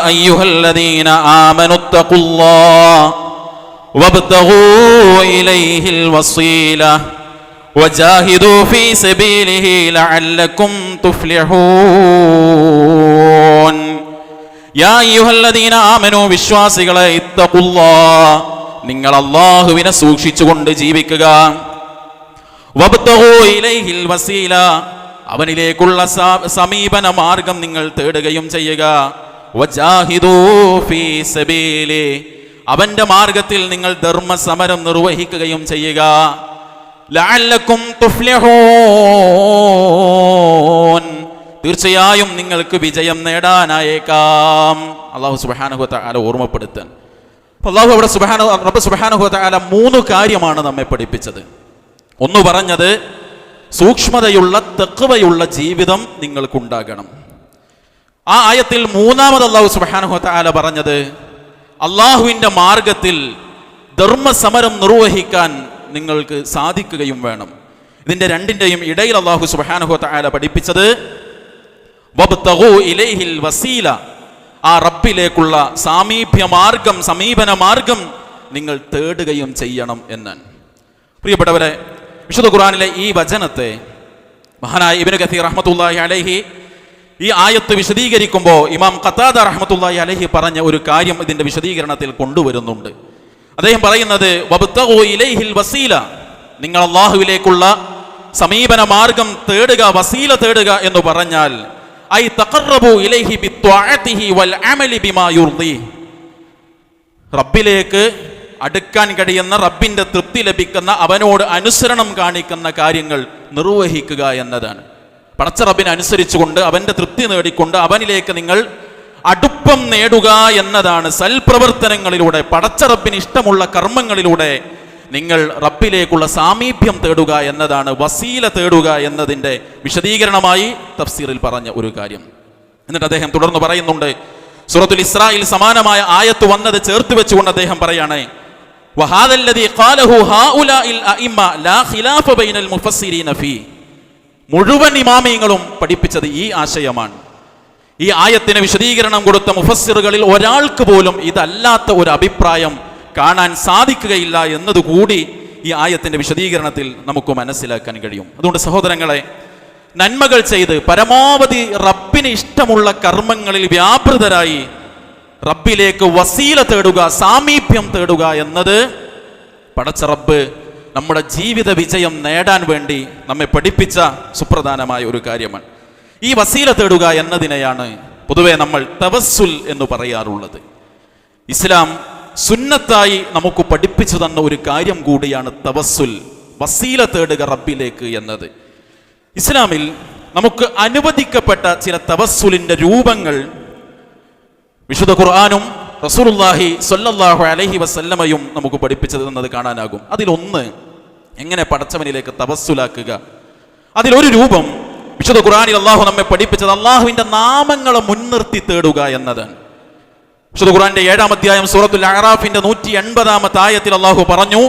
അയ്യുഹല്ലദീന ആമനുത്തഖുല്ലാഹ വബ്തഗൂ ഇലൈഹിൽ വസീല വജാഹിദൂ ഫീ സബീലിഹി ലഅല്ലകും തുഫ്ലിഹൂൻ. യാ അയ്യുഹല്ലദീന ആമനൂ, വിശ്വാസികളെ, ഇത്തഖുല്ലാഹ, നിങ്ങൾ അല്ലാഹുവിനെ സൂക്ഷിച്ചുകൊണ്ട് ജീവിക്കുക. വബ്തഗൂ ഇലൈഹിൽ വസീല, അവനിലേക്കുള്ള സമീപന മാർഗം നിങ്ങൾ തേടുകയും ചെയ്യുക. വജാഹിദൂ ഫീ സബീലി, അവന്റെ മാർഗത്തിൽ നിങ്ങൾ ധർമ്മസമരം നിർവഹിക്കുകയും ചെയ്യുക. ലഅല്ലകും തുഫ്ലിഹൂൻ, തീർച്ചയായും നിങ്ങൾക്ക് വിജയം നേടാനായേക്കാം. അല്ലാഹു സുബ്ഹാനഹു വ തആല ഓർമ്മപ്പെടുത്താൻ അല്ലാഹു അവിടെ റബ്ബ് സുബ്ഹാനഹു വ തആല 3 കാര്യമാണ് നമ്മെ പഠിപ്പിച്ചത്. ഒന്ന് പറഞ്ഞത്, സൂക്ഷ്മതയുള്ള തഖ്വയുള്ള ജീവിതം നിങ്ങൾക്കുണ്ടാകണം. ആ ആയത്തിൽ മൂന്നാമത് അല്ലാഹു സുബ്ഹാനഹു വ തആല പറഞ്ഞത്, അള്ളാഹുവിൻ്റെ മാർഗത്തിൽ ധർമ്മസമരം നിർവഹിക്കാൻ നിങ്ങൾക്ക് സാധിക്കുകയും വേണം. ഇതിൻ്റെ രണ്ടിൻ്റെയും ഇടയിൽ അല്ലാഹു സുബ്ഹാനഹു വ തആല പഠിപ്പിച്ചത് വബ്തഗൂ ഇലൈഹിൽ വസീല, ആ റബ്ബിലേക്കുള്ള സമീപന മാർഗം നിങ്ങൾ തേടുകയും ചെയ്യണം എന്നാണ്. പ്രിയപ്പെട്ടവരെ, വിശുദ്ധ ഖുർആനിലെ ഈ വചനത്തെ മഹാനായ ഇബ്നു കസീർ റഹ്മത്തുള്ളാഹി അലൈഹി ഈ ആയത്ത് വിശദീകരിക്കുമ്പോൾ ഇമാം ഖതാദ റഹ്മത്തുള്ളാഹി അലൈഹി പറഞ്ഞ ഒരു കാര്യം ഇതിന്റെ വിശദീകരണത്തിൽ കൊണ്ടുവരുന്നുണ്ട്. അദ്ദേഹം പറയുന്നത്, വബ്തഗൂ ഇലൈഹിൽ വസീല, നിങ്ങൾ അല്ലാഹുവിലേക്കുള്ള സമീപന മാർഗം തേടുക, വസീല തേടുക എന്ന് പറഞ്ഞാൽ ഐ തഖറബു ഇലൈഹി ബിത്വഅതിഹി വൽ അമലി ബിമാ യുർദി, റബ്ബിലേക്ക് അടുക്കാൻ കഴിയുന്ന, റബ്ബിന്റെ തൃപ്തി ലഭിക്കുന്ന, അവനോട് അനുസരണം കാണിക്കുന്ന കാര്യങ്ങൾ നിർവഹിക്കുക എന്നതാണ്. പടച്ച റബ്ബിനെ അനുസരിച്ചുകൊണ്ട് അവന്റെ തൃപ്തി നേടിക്കൊണ്ട് അവനിലേക്ക് നിങ്ങൾ അടുപ്പം നേടുക എന്നതാണ്. സൽപ്രവർത്തനങ്ങളിലൂടെ, പടച്ച റബ്ബിന് ഇഷ്ടമുള്ള കർമ്മങ്ങളിലൂടെ നിങ്ങൾ റബ്ബിലേക്കുള്ള സാമീപ്യം തേടുക എന്നതാണ്, വസീല തേടുക എന്നതിൻ്റെ വിശദീകരണമായി തഫ്സീറിൽ പറഞ്ഞ ഒരു കാര്യം. എന്നിട്ട് അദ്ദേഹം തുടർന്ന് പറയുന്നുണ്ട്, സൂറത്തുൽ ഇസ്രായിൽ സമാനമായ ആയത്ത് വന്നത് ചേർത്ത് വെച്ചുകൊണ്ട് അദ്ദേഹം പറയാണ്, വഹാദല്ലദീ ഖാലഹു ഹൗലാഇൽ അഇമ്മ ലാ ഖിലാഫ ബൈനൽ മുഫസ്സിരീന ഫീ, മുഴുവൻ ഇമാമിയങ്ങളും പഠിപ്പിച്ചത് ഈ ആശയമാണ്. ഈ ആയത്തിന് വിശദീകരണം കൊടുത്ത മുഫസ്സിറുകളിൽ ഒരാൾക്ക് പോലും ഇതല്ലാത്ത ഒരു അഭിപ്രായം കാണാൻ സാധിക്കുകയില്ല എന്നതുകൂടി ഈ ആയത്തിന്റെ വിശദീകരണത്തിൽ നമുക്ക് മനസ്സിലാക്കാൻ കഴിയും. അതുകൊണ്ട് സഹോദരങ്ങളെ, നന്മകൾ ചെയ്ത് പരമാവധി റബ്ബിന് ഇഷ്ടമുള്ള കർമ്മങ്ങളിൽ വ്യാപൃതരായി റബ്ബിലേക്ക് വസീല തേടുക, സാമീപ്യം തേടുക എന്നത് പടച്ച റബ്ബ് നമ്മുടെ ജീവിത വിജയം നേടാൻ വേണ്ടി നമ്മെ പഠിപ്പിച്ച സുപ്രധാനമായ ഒരു കാര്യമാണ്. ഈ വസീല തേടുക എന്നതിനെയാണ് പൊതുവെ നമ്മൾ തവസ്സുൽ എന്ന് പറയാറുള്ളത്. ഇസ്ലാം സുന്നത്തായി നമുക്ക് പഠിപ്പിച്ചു തന്ന ഒരു കാര്യം കൂടിയാണ് തവസ്സുൽ, വസീല തേടുക റബ്ബിലേക്ക് എന്നത്. ഇസ്ലാമിൽ നമുക്ക് അനുവദിക്കപ്പെട്ട ചില തവസ്സുലിന്റെ രൂപങ്ങൾ വിശുദ്ധ ഖുർആനും റസൂലുള്ളാഹി സ്വല്ലല്ലാഹു അലൈഹി വസല്ലമയും നമുക്ക് പഠിപ്പിച്ചു തന്നത് കാണാനാകും. അതിലൊന്ന്, എങ്ങനെ പടച്ചവനിലേക്ക് തവസ്സുലാക്കുക. അതിലൊരു രൂപം വിശുദ്ധ ഖുർആനിൽ അല്ലാഹു നമ്മെ പഠിപ്പിച്ചത് അല്ലാഹുവിന്റെ നാമങ്ങളെ മുൻനിർത്തി തേടുക എന്നതാണ്. വിശുദ്ധ ഖുർആന്റെ 7-ാം അധ്യായം സൂറത്തുൽ അഅറാഫിന്റെ 180-ാമത്തെ ആയത്തിൽ അല്ലാഹു പറഞ്ഞു,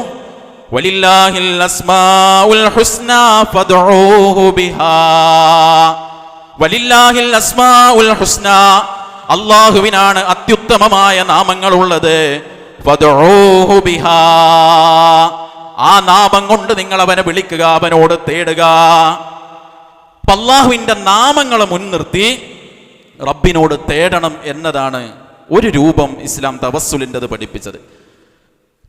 വലില്ലാഹിൽ അസ്മാഉൽ ഹുസ്നാ ഫദ്ഉഹു ബിഹാ, വലില്ലാഹിൽ അസ്മാഉൽ ഹുസ്നാ, അല്ലാഹുവിനാണ് അത്യുത്തമമായ നാമങ്ങളുള്ളത്. ഫദ്ഉഹു ബിഹാ, ആ നാമം കൊണ്ട് നിങ്ങൾ അവനെ വിളിക്കുക, അവനോട് തേടുക. അല്ലാഹുവിന്റെ നാമങ്ങളെ മുൻനിർത്തി റബ്ബിനോട് തേടണം എന്നതാണ് ഒരു രൂപം ഇസ്ലാം തവസ്സുലിൻ്റെത് പഠിപ്പിച്ചത്.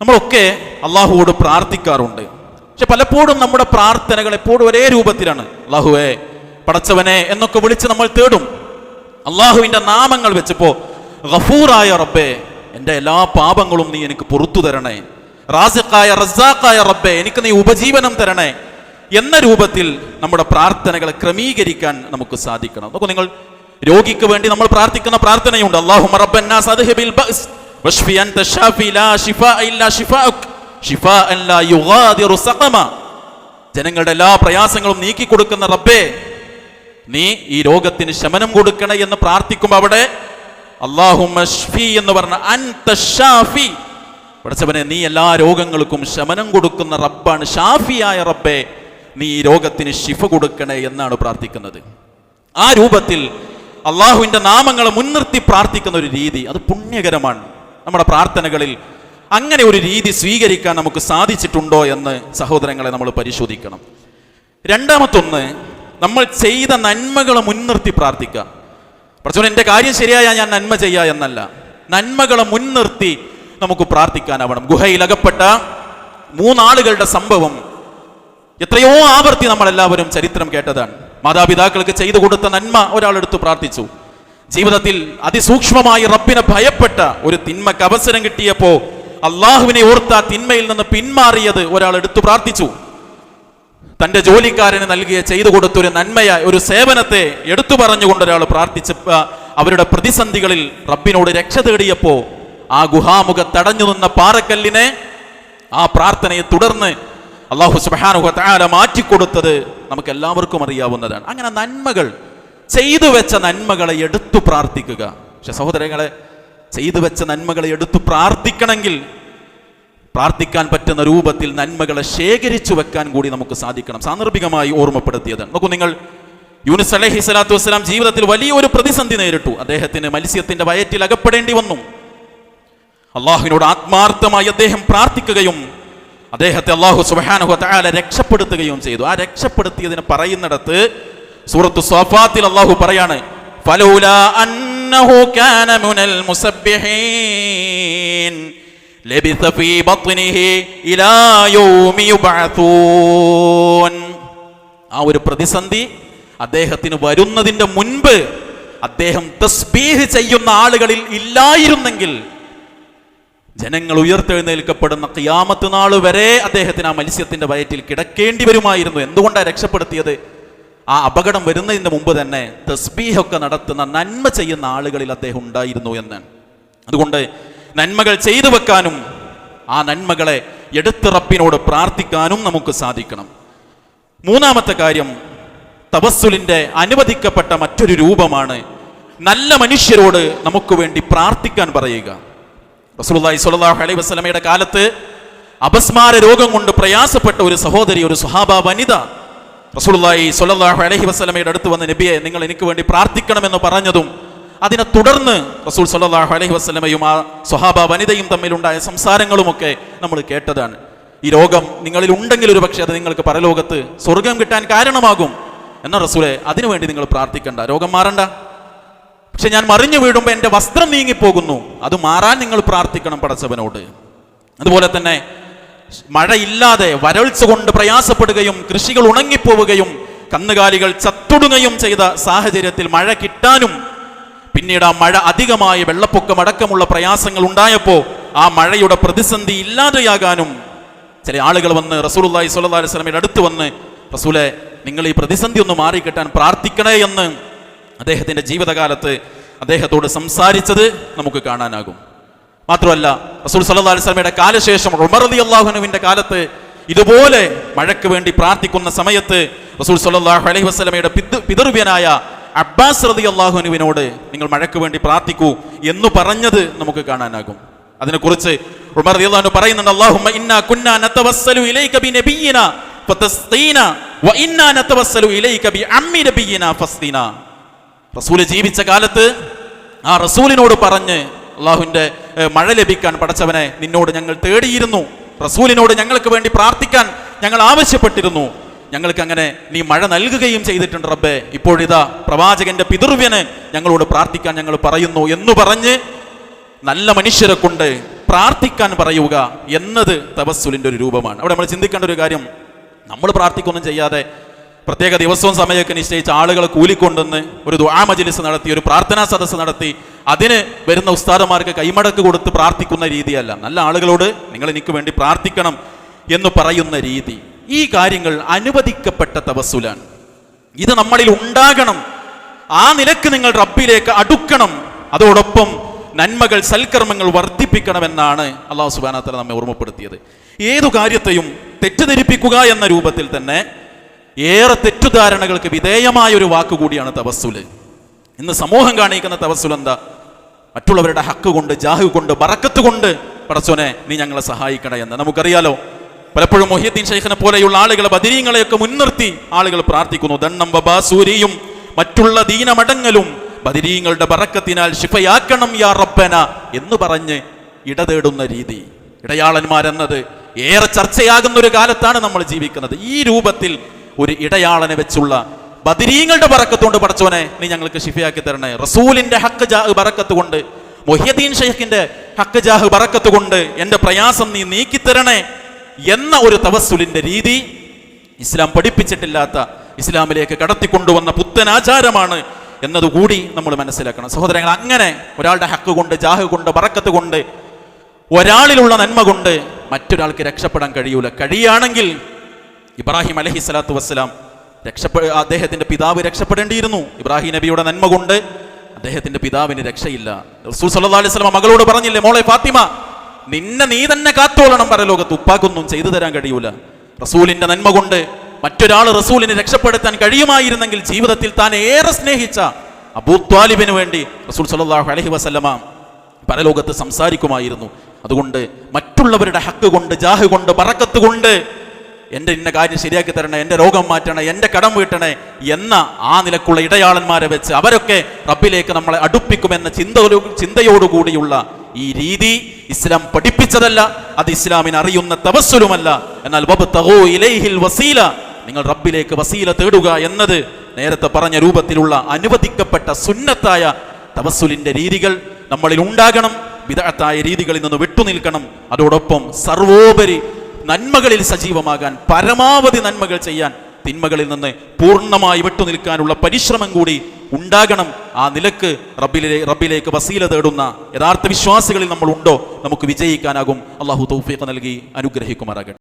നമ്മളൊക്കെ അള്ളാഹുവോട് പ്രാർത്ഥിക്കാറുണ്ട്. പക്ഷെ പലപ്പോഴും നമ്മുടെ പ്രാർത്ഥനകൾ എപ്പോഴും ഒരേ രൂപത്തിലാണ്. അള്ളാഹുവേ, പടച്ചവനെ എന്നൊക്കെ വിളിച്ച് നമ്മൾ തേടും. അള്ളാഹുവിന്റെ നാമങ്ങൾ വെച്ചപ്പോ ഗഫൂറായ റബ്ബേ, എൻ്റെ എല്ലാ പാപങ്ങളും നീ എനിക്ക് പുറത്തു തരണേ, റാസിഖായ റസാഖായ റബ്ബേ, എനിക്ക് നീ ഉപജീവനം തരണേ എന്ന രൂപത്തിൽ നമ്മുടെ പ്രാർത്ഥനകളെ ക്രമീകരിക്കാൻ നമുക്ക് സാധിക്കണം. നോക്കൂ, നിങ്ങൾ രോഗിക്ക് വേണ്ടി നമ്മൾ പ്രാർത്ഥിക്കുന്ന പ്രാർത്ഥനയുണ്ട്. അല്ലാഹുമ്മ റബ്ബന്നാസ് അദ്ഹിബിൽ ബഅസ് വശ്ഫി അൻത ശാഫി ലാ ശിഫാഅ ഇല്ലാ ശിഫാഉക് ശിഫാഅൻ ലാ യുഗാദിറു സഖമ. ജനങ്ങളുടെ എല്ലാ പ്രയാസങ്ങളും നീക്കി കൊടുക്കുന്ന റബ്ബേ, നീ ഈ രോഗത്തിന് ശമനം കൊടുക്കണേ എന്ന് പ്രാർത്ഥിക്കുമ്പോൾ അവിടെ അല്ലാഹുമ്മ ശ്ഫി എന്ന് പറഞ്ഞ അൻത ശാഫി, പടച്ചവനെ നീ എല്ലാ രോഗങ്ങൾക്കും ശമനം കൊടുക്കുന്ന റബ്ബാണ്. ഷാഫിയായ റബ്ബേ, നീ ഈ രോഗത്തിന് ശിഫ കൊടുക്കണേ എന്നാണ് പ്രാർത്ഥിക്കുന്നത്. ആ രൂപത്തിൽ അള്ളാഹുവിൻ്റെ നാമങ്ങളെ മുൻനിർത്തി പ്രാർത്ഥിക്കുന്ന ഒരു രീതി, അത് പുണ്യകരമാണ്. നമ്മുടെ പ്രാർത്ഥനകളിൽ അങ്ങനെ ഒരു രീതി സ്വീകരിക്കാൻ നമുക്ക് സാധിച്ചിട്ടുണ്ടോ എന്ന് സഹോദരങ്ങളെ നമ്മൾ പരിശോധിക്കണം. രണ്ടാമത്തൊന്ന്, നമ്മൾ ചെയ്ത നന്മകളെ മുൻനിർത്തി പ്രാർത്ഥിക്കുക. പടച്ചോനെ എൻ്റെ കാര്യം ശരിയായ ഞാൻ നന്മ ചെയ്യുക എന്നല്ല, നന്മകളെ മുൻനിർത്തി നമുക്ക് പ്രാർത്ഥിക്കാനാവണം. ഗുഹയിലകപ്പെട്ട 3 ആളുകളുടെ സംഭവം എത്രയോ ആവർത്തി നമ്മളെല്ലാവരും ചരിത്രം കേട്ടതാണ്. മാതാപിതാക്കൾക്ക് ചെയ്തു കൊടുത്ത നന്മ ഒരാളെടുത്ത് പ്രാർത്ഥിച്ചു. ജീവിതത്തിൽ അതിസൂക്ഷ്മമായി റബ്ബിനെ ഭയപ്പെട്ട ഒരു തിന്മക്ക് അവസരം കിട്ടിയപ്പോൾ അള്ളാഹുവിനെ ഓർത്ത തിന്മയിൽ നിന്ന് പിന്മാറിയത് ഒരാൾ എടുത്തു പ്രാർത്ഥിച്ചു. തൻ്റെ ജോലിക്കാരന് നൽകിയ ചെയ്തു കൊടുത്തൊരു നന്മയ ഒരു സേവനത്തെ എടുത്തു പറഞ്ഞുകൊണ്ട് ഒരാൾ പ്രാർത്ഥിച്ച അവരുടെ പ്രതിസന്ധികളിൽ റബ്ബിനോട് രക്ഷ തേടിയപ്പോൾ ആ ഗുഹാമുഖ തടഞ്ഞു നിന്ന പാറക്കല്ലിനെ, ആ പ്രാർത്ഥനയെ തുടർന്ന് അല്ലാഹു സുബ്ഹാനഹു വ തആല മാറ്റിക്കൊടുത്തത് നമുക്ക് എല്ലാവർക്കും അറിയാവുന്നതാണ്. അങ്ങനെ നന്മകൾ, ചെയ്തു വെച്ച നന്മകളെ എടുത്തു പ്രാർത്ഥിക്കുക. പക്ഷെ സഹോദരങ്ങളെ, ചെയ്തു വെച്ച നന്മകളെ എടുത്തു പ്രാർത്ഥിക്കണമെങ്കിൽ പ്രാർത്ഥിക്കാൻ പറ്റുന്ന രൂപത്തിൽ നന്മകളെ ശേഖരിച്ചു വെക്കാൻ കൂടി നമുക്ക് സാധിക്കണം. സാന്ദർഭികമായി ഓർമ്മപ്പെടുത്തിയതാണ്. നോക്കൂ, നിങ്ങൾ യൂനുസ് അലൈഹി സ്വലാത്തു വസ്സലാം ജീവിതത്തിൽ വലിയൊരു പ്രതിസന്ധി നേരിട്ടു. അദ്ദേഹത്തിന് മത്സ്യത്തിന്റെ വയറ്റിൽ അകപ്പെടേണ്ടി വന്നു. അള്ളാഹുവിനോട് ആത്മാർത്ഥമായി അദ്ദേഹം പ്രാർത്ഥിക്കുകയും അദ്ദേഹത്തെ അല്ലാഹു സുബ്ഹാനഹു വ തആല രക്ഷപ്പെടുത്തുകയും ചെയ്തു. ആ രക്ഷപ്പെടുത്തിയതിനെ പറയുന്നിടത്ത് സൂറത്തു സ്വാഫാത്തിൽ അല്ലാഹു പറയാണ്, ഫലൗലാ അന്നഹു കാന മിനൽ മുസബ്ബിഹീൻ ലബിസ ഫീ ബത്നിഹി ഇലാ യൗമി യുബഅതൂൻ. ആ ഒരു പ്രതിസന്ധി അദ്ദേഹത്തിന് വരുന്നതിന്റെ മുൻപ് അദ്ദേഹം തസ്ബീഹ് ചെയ്യുന്ന ആളുകളിൽ ഇല്ലായിരുന്നെങ്കിൽ ജനങ്ങൾ ഉയർത്തെഴുന്നേൽക്കപ്പെടുന്ന ഖിയാമത്ത് നാൾ വരെ അദ്ദേഹത്തിന് ആ മത്സ്യത്തിന്റെ വയറ്റിൽ കിടക്കേണ്ടി വരുമായിരുന്നു. എന്തുകൊണ്ടാണ് രക്ഷപ്പെടുത്തിയത്? ആ അപകടം വരുന്നതിന് മുമ്പ് തന്നെ തസ്ബീഹൊക്കെ നടത്തുന്ന നന്മ ചെയ്യുന്ന ആളുകളിൽ അദ്ദേഹം ഉണ്ടായിരുന്നു എന്ന്. അതുകൊണ്ട് നന്മകൾ ചെയ്തു വെക്കാനും ആ നന്മകളെ എടുത്ത് റബ്ബിനോട് പ്രാർത്ഥിക്കാനും നമുക്ക് സാധിക്കണം. മൂന്നാമത്തെ കാര്യം, തവസ്സുലിന്റെ അനുവദിക്കപ്പെട്ട മറ്റൊരു രൂപമാണ് നല്ല മനുഷ്യരോട് നമുക്ക് വേണ്ടി പ്രാർത്ഥിക്കാൻ പറയുക. റസൂലുള്ളാഹി സ്വല്ലല്ലാഹു അലൈഹി വസല്ലമയുടെ കാലത്ത് അപസ്മാര രോഗം കൊണ്ട് പ്രയാസപ്പെട്ട ഒരു സഹോദരി, ഒരു സ്വഹാബ വനിത റസൂലുള്ളാഹി സ്വല്ലല്ലാഹു അലൈഹി വസല്ലമയുടെ അടുത്ത് വന്ന്, നബിയെ, നിങ്ങൾ എനിക്ക് വേണ്ടി പ്രാർത്ഥിക്കണമെന്ന് പറഞ്ഞതും അതിനെ തുടർന്ന് റസൂൽ സ്വല്ലല്ലാഹു അലൈഹി വസല്ലമയും ആ സ്വഹാബ വനിതയും തമ്മിലുണ്ടായ സംസാരങ്ങളുമൊക്കെ നമ്മൾ കേട്ടതാണ്. ഈ രോഗം നിങ്ങളിൽ ഉണ്ടെങ്കിൽ ഒരു പക്ഷേ അത് നിങ്ങൾക്ക് പരലോകത്ത് സ്വർഗം കിട്ടാൻ കാരണമാകും. എന്നാൽ റസൂലെ, അതിനുവേണ്ടി നിങ്ങൾ പ്രാർത്ഥിക്കണ്ട, രോഗം മാറണ്ട. പക്ഷെ ഞാൻ മറിഞ്ഞു വീഴുമ്പോൾ എൻ്റെ വസ്ത്രം നീങ്ങിപ്പോകുന്നു, അത് മാറാൻ നിങ്ങൾ പ്രാർത്ഥിക്കണം പടച്ചവനോട്. അതുപോലെ തന്നെ മഴയില്ലാതെ വരൾച്ച കൊണ്ട് പ്രയാസപ്പെടുകയും കൃഷികൾ ഉണങ്ങിപ്പോവുകയും കന്നുകാലികൾ ചത്തൊടുങ്ങുകയും ചെയ്ത സാഹചര്യത്തിൽ മഴ കിട്ടാനും പിന്നീട് ആ മഴ അധികമായി വെള്ളപ്പൊക്കമടക്കമുള്ള പ്രയാസങ്ങൾ ഉണ്ടായപ്പോൾ ആ മഴയുടെ പ്രതിസന്ധി ഇല്ലാതെയാകാനും ചില ആളുകൾ വന്ന് റസൂലുള്ളാഹി സ്വല്ലല്ലാഹു അലൈഹി വസല്ലമയുടെ അടുത്ത് വന്ന്, റസൂലെ, നിങ്ങൾ ഈ പ്രതിസന്ധി ഒന്ന് മാറിക്കിട്ടാൻ പ്രാർത്ഥിക്കണേ എന്ന് അദ്ദേഹത്തിന്റെ ജീവിതകാലത്ത് അദ്ദേഹത്തോട് സംസാരിച്ചത് നമുക്ക് കാണാനാകും. മാത്രമല്ല, റസൂൽ സ്വല്ലല്ലാഹു അലൈഹി വസല്ലമയുടെ കാലശേഷം ഉമർ റളിയല്ലാഹു അൻഹുവിന്റെ കാലത്ത് ഇതുപോലെ മഴയ്ക്ക് വേണ്ടി പ്രാർത്ഥിക്കുന്ന സമയത്ത് റസൂൽ സ്വല്ലല്ലാഹു അലൈഹി വസല്ലമയുടെ പിതൃവ്യനായ അബ്ബാസ് റളിയല്ലാഹു അൻഹുവിനോട് നിങ്ങൾ മഴയ്ക്ക് വേണ്ടി പ്രാർത്ഥിക്കൂ എന്ന് പറഞ്ഞത് നമുക്ക് കാണാനാകും. അതിനെക്കുറിച്ച് ഉമർ റളിയല്ലാഹു അൻഹു പറയുന്നുണ്ട്, അല്ലാഹുമ്മ ഇന്നാ കുന്നാ നതവസ്സലു ഇലൈക ബിനബിയിനാ ഫതസ്തീനാ വഇന്നാ നതവസ്സലു ഇലൈക ബിഅമ്മി നബിയിനാ ഫസ്തീനാ. റസൂൽ ജീവിച്ച കാലത്ത് ആ റസൂലിനോട് പറഞ്ഞ്, അള്ളാഹുവിൻ്റെ മഴ ലഭിക്കാൻ പടച്ചവനെ നിന്നോട് ഞങ്ങൾ തേടിയിരുന്നു, റസൂലിനോട് ഞങ്ങൾക്ക് വേണ്ടി പ്രാർത്ഥിക്കാൻ ഞങ്ങൾ ആവശ്യപ്പെട്ടിരുന്നു, ഞങ്ങൾക്ക് അങ്ങനെ നീ മഴ നൽകുകയും ചെയ്തിട്ടുണ്ട് റബ്ബേ. ഇപ്പോഴിതാ പ്രവാചകന്റെ പിതൃവ്യന് ഞങ്ങളോട് പ്രാർത്ഥിക്കാൻ ഞങ്ങൾ പറയുന്നു എന്ന് പറഞ്ഞ് നല്ല മനുഷ്യരെ കൊണ്ട് പ്രാർത്ഥിക്കാൻ പറയുക എന്നത് തവസ്സുലിന്റെ ഒരു രൂപമാണ്. അവിടെ നമ്മൾ ചിന്തിക്കേണ്ട ഒരു കാര്യം, നമ്മൾ പ്രാർത്ഥിക്കൊന്നും ചെയ്യാതെ പ്രത്യേക ദിവസവും സമയമൊക്കെ നിശ്ചയിച്ച ആളുകളെ കൂലിക്കൊണ്ടെന്ന് ഒരു ദുആ മജ്ലിസ് നടത്തി, ഒരു പ്രാർത്ഥനാ സദസ്സ് നടത്തി അതിന് വരുന്ന ഉസ്താദന്മാർക്ക് കൈമടക്ക് കൊടുത്ത് പ്രാർത്ഥിക്കുന്ന രീതിയല്ല. നല്ല ആളുകളോട് നിങ്ങൾ എനിക്ക് വേണ്ടി പ്രാർത്ഥിക്കണം എന്ന് പറയുന്ന രീതി, ഈ കാര്യങ്ങൾ അനുവദിക്കപ്പെട്ട തവസ്സുലാണ്. ഇത് നമ്മളിൽ ഉണ്ടാകണം. ആ നിലക്ക് നിങ്ങൾ റബ്ബിലേക്ക് അടുക്കണം. അതോടൊപ്പം നന്മകൾ, സൽക്കർമ്മങ്ങൾ വർദ്ധിപ്പിക്കണമെന്നാണ് അല്ലാഹു സുബ്ഹാനഹു വ തആല നമ്മെ ഓർമ്മപ്പെടുത്തിയത്. ഏതു കാര്യത്തെയും തെറ്റിദ്ധരിപ്പിക്കുക എന്ന രൂപത്തിൽ തന്നെ ഏറെ തെറ്റുധാരണകൾക്ക് വിധേയമായ ഒരു വാക്കുകൂടിയാണ് തവസ്സുല്. ഇന്ന് സമൂഹം കാണിക്കുന്ന തവസ്സുൽ എന്താ? മറ്റുള്ളവരുടെ ഹക്ക് കൊണ്ട്, ജാഹ് കൊണ്ട്, ബറക്കത്ത് കൊണ്ട് പടച്ചോനെ നീ ഞങ്ങളെ സഹായിക്കണേ എന്ന്. നമുക്കറിയാലോ, പലപ്പോഴും മുഹ്യിദ്ദീൻ ശൈഖിനെ പോലെയുള്ള ആളുകളെ, ബദരീങ്ങളെയൊക്കെ മുൻനിർത്തി ആളുകൾ പ്രാർത്ഥിക്കുന്നു. ദണ്ണം വബാസൂരിയും മറ്റുള്ള ദീനമടങ്ങലും ബദരീങ്ങളുടെ ബറക്കത്തിനാൽ ശിഫയാക്കണം യാ റബ്ബന എന്ന് പറഞ്ഞ് ഇടതേടുന്ന രീതി. ഇടയാളന്മാരെന്നത് ഏറെ ചർച്ചയാകുന്ന ഒരു കാലത്താണ് നമ്മൾ ജീവിക്കുന്നത്. ഈ രൂപത്തിൽ ഒരു ഇടയാളനെ വെച്ചുള്ള ബദരീങ്ങളുടെ ബറക്കത്തുകൊണ്ട് പടച്ചോനെ നീ ഞങ്ങൾക്ക് ശിഫയാക്കി തരണേ, റസൂലിന്റെ ഹക്ക് ജാഹ് ബറക്കത്ത് കൊണ്ട്, മുഹ്യദ്ദീൻ ഷെയ്ഖിന്റെ ഹക്ക് ജാഹ് ബറക്കത്ത് കൊണ്ട് എൻ്റെ പ്രയാസം നീ നീക്കിത്തരണേ എന്ന ഒരു തവസ്സുലിന്റെ രീതി ഇസ്ലാം പഠിപ്പിച്ചിട്ടില്ലാത്ത, ഇസ്ലാമിലേക്ക് കടത്തിക്കൊണ്ടുവന്ന പുത്തനാചാരമാണ് എന്നതുകൂടി നമ്മൾ മനസ്സിലാക്കണം സഹോദരങ്ങൾ. അങ്ങനെ ഒരാളുടെ ഹക്ക് കൊണ്ട്, ജാഹ് കൊണ്ട്, ബറക്കത്ത് കൊണ്ട്, ഒരാളിലുള്ള നന്മ കൊണ്ട് മറ്റൊരാൾക്ക് രക്ഷപ്പെടാൻ കഴിയൂല. കഴിയുകയാണെങ്കിൽ ഇബ്രാഹിം അലൈഹി സ്വലാത്തു വസ്സലാം അദ്ദേഹത്തിന്റെ പിതാവ് രക്ഷപ്പെടേണ്ടിയിരുന്നു. ഇബ്രാഹിം നബിയുടെ നന്മ കൊണ്ട് അദ്ദേഹത്തിന്റെ പിതാവിന് രക്ഷയില്ല. റസൂൽ സല്ലല്ലാഹു അലൈഹി വസല്ലം മകളോട് പറഞ്ഞില്ലേ, മോളെ ഫാത്തിമ, നിന്നെ നീ തന്നെ കാത്തോളണം പരലോകത്ത്, ഉപ്പാക്കൊന്നും ചെയ്തു തരാൻ കഴിയൂല. റസൂലിന്റെ നന്മ കൊണ്ട് മറ്റൊരാൾ റസൂലിനെ രക്ഷപ്പെടുത്താൻ കഴിയുമായിരുന്നെങ്കിൽ ജീവിതത്തിൽ താൻ ഏറെ സ്നേഹിച്ച അബൂ ത്വാലിബിന് വേണ്ടി റസൂൽ സല്ലല്ലാഹു അലൈഹി വസല്ലമ പരലോകത്ത് സംസാരിക്കുമായിരുന്നു. അതുകൊണ്ട് മറ്റുള്ളവരുടെ ഹക്ക് കൊണ്ട്, ജാഹ് കൊണ്ട്, ബറക്കത്ത് കൊണ്ട് എൻ്റെ ഇന്ന കാര്യം ശരിയാക്കി തരണേ, എൻ്റെ രോഗം മാറ്റണേ, എൻ്റെ കടം വീട്ടണേ എന്ന ആ നിലക്കുള്ള ഇടയാളന്മാരെ വെച്ച് അവരൊക്കെ റബ്ബിലേക്ക് നമ്മളെ അടുപ്പിക്കുമെന്ന ചിന്തയോടുകൂടിയുള്ള ഈ രീതി ഇസ്ലാം പഠിപ്പിച്ചതല്ല. അത് ഇസ്ലാമിന് അറിയുന്ന തവസ്സുലുമല്ല. എന്നാൽ വബ്തഗൂ ഇലൈഹിൽ വസീല, നിങ്ങൾ റബ്ബിലേക്ക് വസീല തേടുക എന്നത് നേരത്തെ പറഞ്ഞ രൂപത്തിലുള്ള അനുവദിക്കപ്പെട്ട സുന്നത്തായ തവസ്സുലിന്റെ രീതികൾ നമ്മളിൽ ഉണ്ടാകണം. ബിദ്അത്തായ രീതികളിൽ നിന്ന് വിട്ടുനിൽക്കണം. അതോടൊപ്പം സർവോപരി നന്മകളിൽ സജീവമാകാൻ, പരമാവധി നന്മകൾ ചെയ്യാൻ, തിന്മകളിൽ നിന്ന് പൂർണ്ണമായി വിട്ടുനിൽക്കാനുള്ള പരിശ്രമം കൂടി ഉണ്ടാകണം. ആ നിലക്ക് റബ്ബിലേക്ക് വസീല തേടുന്ന യഥാർത്ഥ വിശ്വാസികളിൽ നമ്മൾ ഉണ്ടോ, നമുക്ക് വിജയിക്കാനാകും. അല്ലാഹു തൗഫീഖ് നൽകി അനുഗ്രഹിക്കുമാറാകട്ടെ.